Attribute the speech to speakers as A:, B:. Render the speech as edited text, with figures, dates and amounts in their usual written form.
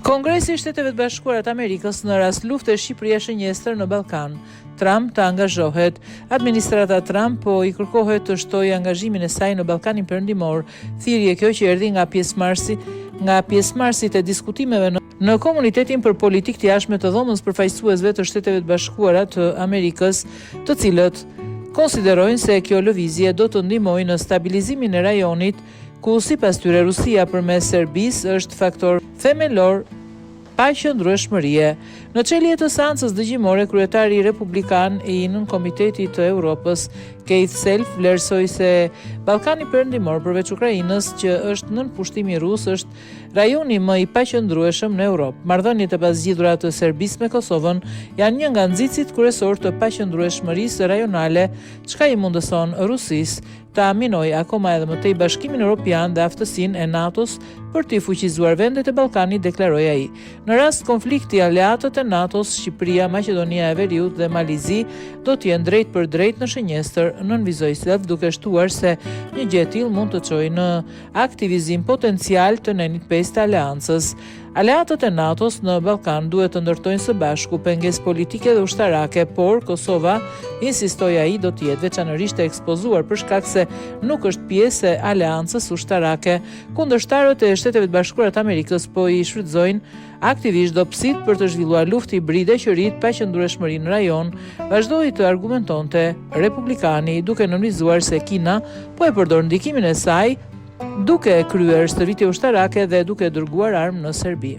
A: Kongresi i Shteteve të Bashkuara të Amerikës në rast lufte Shqipëria shënjestër në Ballkan. Trump të angazhohet. Administrata Trump po i kërkohet të shtojë angazhimin e saj në Ballkanin Perëndimor. Thirrje kjo që erdhi nga pjesëmarrësit e diskutimeve në Komunitetin për Politikë të Jashtme të Dhomës përfaqësuesve të Shteteve të Bashkuara të Amerikës, të cilët konsiderojnë se kjo lëvizje do të ndihmojë në stabilizimin e rajonit, ku sipas tyre Rusia përmes Serbisë është faktor themelor paqëndrueshmërie. Në çelje të seancës dëgjimore, kryetari republikan i nën Komitetit të Evropës, Keith Self, vlerësoi se Ballkani Perëndimor përveç Ukrainës, që është nën pushtimi rus, është rajoni më i paqëndrueshëm në Europë. Marrëdhëniet e pazgjidhura të Serbisë me Kosovën janë një nga nxitësit kryesor të paqëndrueshmërisë rajonale, çka i mundëson Rusisë të aminojë akoma edhe më tej Bashkimin Evropian dhe aftësinë e NATO-s për të fuqizuar vendet e Ballkanit, deklaroi ai. Në rast konflikti, aleatët e NATO-s, Shqipëria, Maqedonia e Veriut dhe Malizi do të jenë drejt për drejt në shenjestër, nënvizoi Self, duke shtuar se një gjë e tillë mund të çojë në aktivizim potencial të nenit 5 të aleancës. Aleatët e NATO-s në Ballkan duhet të ndërtojnë së bashku pengesë politike dhe ushtarake, por Kosova, insistoi ai, do të jetë veçanërisht e ekspozuar për shkak se nuk është pjesë e aleancës ushtarake. Kundërshtarët e Shteteve të Bashkuara të Amerikës po i shfrytëzojnë aktivisht dobësit për të zhvilluar luftë hibride që rrit paqëndrueshmërinë në rajon, vazhdoi të argumentonte republikani, duke nënvizuar se Kina po e përdor ndikimin e saj duke kryer stërvitje ushtarake dhe duke dërguar armë në Serbi.